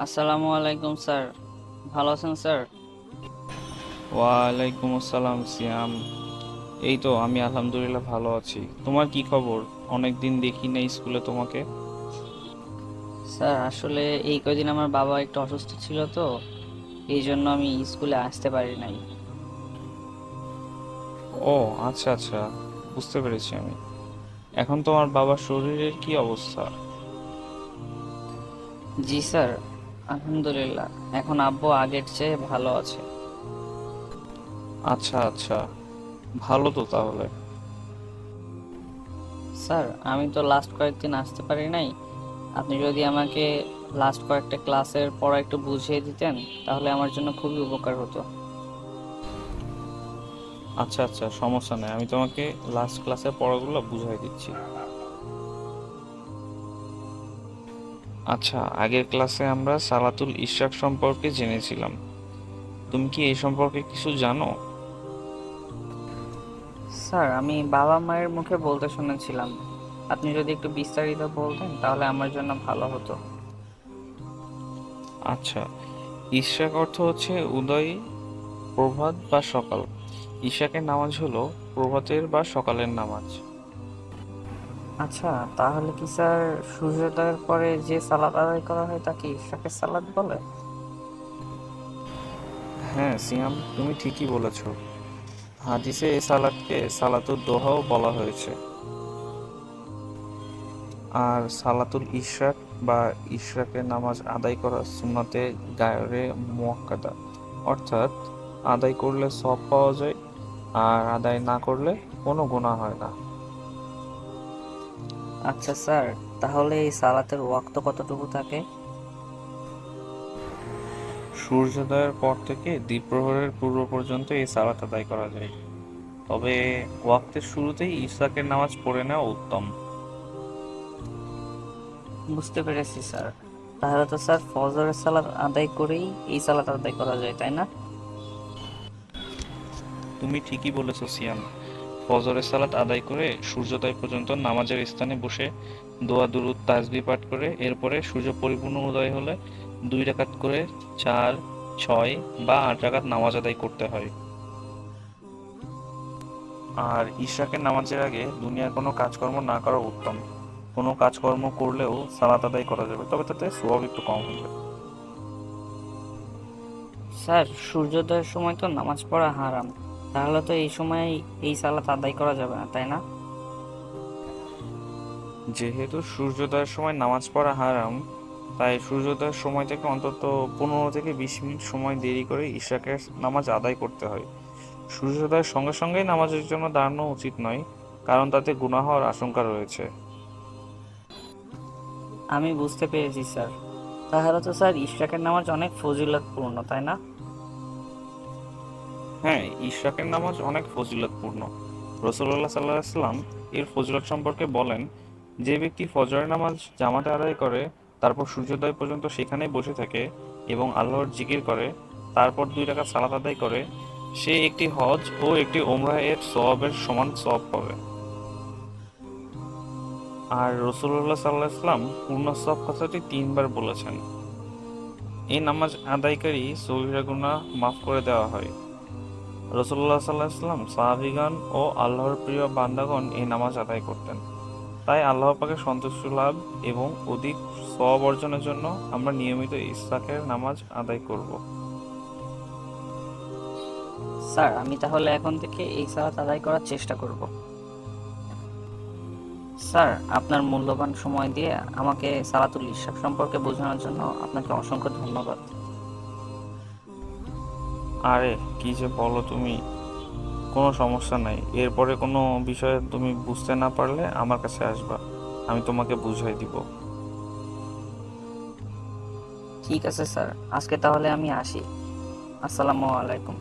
আসসালামু আলাইকুম স্যার। ভালো আছেন স্যার? ওয়ালাইকুম আসসালাম সিয়াম। এই তো আমি আলহামদুলিল্লাহ ভালো আছি। তোমার কি খবর? অনেক দিন দেখি না স্কুলে তোমাকে। স্যার আসলে এই কয়দিন আমার বাবা একটু অসুস্থ ছিল, তো এই জন্য আমি স্কুলে আসতে পারি নাই। ও, আচ্ছা আচ্ছা, বুঝতে পেরেছি আমি। এখন তোমার বাবার শরীরের কি অবস্থা? জি স্যার, আলহামদুলিল্লাহ এখন আব্বু আগের চেয়ে ভালো আছে। আচ্ছা আচ্ছা, ভালো তো তাহলে। স্যার আমি তো লাস্ট কয়েকদিন আসতে পারি নাই। আপনি যদি আমাকে লাস্ট কয়েকটা ক্লাসের পড়া একটু বুঝিয়ে দিতেন তাহলে আমার জন্য খুবই উপকার হতো। আচ্ছা আচ্ছা, সমস্যা নেই, আমি তোমাকে লাস্ট ক্লাসের পড়াগুলো বুঝাই দিচ্ছি। আচ্ছা, আগের ক্লাসে আমরা সালাতুল ইশরাক সম্পর্কে জেনেছিলাম। তুমি কি এই সম্পর্কে কিছু জানো? স্যার আমি বাবা মায়ের মুখে বলতে শুনেছিলাম, আপনি যদি একটু বিস্তারিত বলতেন তাহলে আমার জন্য ভালো হতো। আচ্ছা, ইশরাক অর্থ হচ্ছে উদয়, প্রভাত বা সকাল। ইশাকের নামাজ হলো প্রভাতের বা সকালের নামাজ। আচ্ছা, তাহলে কি স্যার সূর্যোদয়ের পরে যে সালাত আদায় করা হয় তাকে ইশরাকের সালাত বলে? হ্যাঁ সিয়াম, তুমি ঠিকই বলেছ। হাদিসে এই সালাতকে সালাতুল দোহাও বলা হয়েছে। আর সালাতুল ইশরাক বা ইশরাকের নামাজ আদায় করা সুন্নতে গায়রে মুআক্কাদা, অর্থাৎ আদায় করলে সওয়াব পাওয়া যায়, আর আদায় না করলে কোনো গুনাহ হয় না। আচ্ছা স্যার, তাহলে এই সালাতের ওয়াক্ত কতটুকু থাকে? সূর্যোদয়ের পর থেকে দ্বীপ্রহরের পূর্ব পর্যন্ত এই সালাত আদায় করা যায়, তবে ওয়াক্তের শুরুতেই ইশরাকের নামাজ পড়ে নেওয়া উত্তম। বুঝতে পেরেছি স্যার। তাহলে তো স্যার ফজরের সালাত আদায় করেই এই সালাত আদায় করা যায়, তাই না? তুমি ঠিকই বলেছ সিয়াম। ফজরের সালাত আদায় করে সূর্যোদয় পর্যন্ত নামাজের স্থানে বসে দোয়া দুরুদ তাসবিহ পাঠ করে এরপরে সূর্য পরিপূর্ণ উদয় হলে 2 রাকাত করে 4, 6 বা 8 রাকাত নামাজ আদায় করতে হয়। আর ইশরাকের নামাজের আগে দুনিয়ার কোনো কাজকর্ম না করা উত্তম। কোনো কাজকর্ম করলেও সালাত আদায় করা যাবে, তবে তাতে সওয়াব একটু কম হবে। স্যার সূর্যোদয়ের সময় তো নামাজ পড়া হারাম, তাহলে তো এই সময় এই সালাত আদায় করা যাবে না, তাই না? যেহেতু সূর্যোদয়ের সময় নামাজ পড়া হারাম, তাই সূর্যোদয়ের সময় থেকে অন্তত 15 থেকে 20 মিনিট সময় দেরি করে ইশরাকের নামাজ আদায় করতে হয়। সূর্যোদয়ের সঙ্গে সঙ্গেই নামাজের জন্য দাঁড়ানো উচিত নয়, কারণ তাতে গুনাহ হওয়ার আশঙ্কা রয়েছে। আমি বুঝতে পেরেছি স্যার। তাহলে তো স্যার ইশরাকের নামাজ অনেক ফজিলতপূর্ণ, তাই না? হ্যাঁ, ইশরাকের নামাজ অনেক ফজিলতপূর্ণ। রাসূলুল্লাহ সাল্লাল্লাহু আলাইহি ওয়াসাল্লাম এর ফজিলত সম্পর্কে বলেন, যে ব্যক্তি ফজরের নামাজ জামাতে আদায় করে, তারপর সূর্যোদয় পর্যন্ত সেখানেই বসে থাকে এবং আল্লাহর জিকির করে, তারপর 2 রাকাত সালাত আদায় করে, সে একটি হজ ও একটি ওমরাহ এর সওয়াবের সমান সওয়াব পাবে। আর রাসূলুল্লাহ সাল্লাল্লাহু আলাইহি ওয়াসাল্লাম পূর্ণ সওয়াব কথাটি 3 বার বলেছেন। এই নামাজ আদায়কারী সগীরা গুনাহ মাফ করে দেওয়া হয়। রাসূলুল্লাহ সাল্লাল্লাহু আলাইহি ওয়াসাল্লাম সাহাবীগণ ও আল্লাহর প্রিয় বান্দাগণ এই নামাজ আদায় করতেন। তাই আল্লাহ পাকের সন্তুষ্টি লাভ এবং অধিক সওয়াব অর্জনের জন্য আমরা নিয়মিত ইশরাকের নামাজ আদায় করব। স্যার আমি তাহলে এখন থেকে এই সালাত আদায় করার চেষ্টা করব। স্যার আপনার মূল্যবান সময় দিয়ে আমাকে সালাতুল ইশরাক সম্পর্কে বোঝানোর জন্য আপনাকে অসংখ্য ধন্যবাদ। আরে কি যে বলো তুমি! কোনো সমস্যা নাই, এরপরে কোনো বিষয়ে তুমি বুঝতে না পারলে আমার কাছে আসবা, আমি তোমাকে বুঝাই দিব। ঠিক আছে স্যার, আজকে তাহলে আমি আসি। আসসালামু আলাইকুম।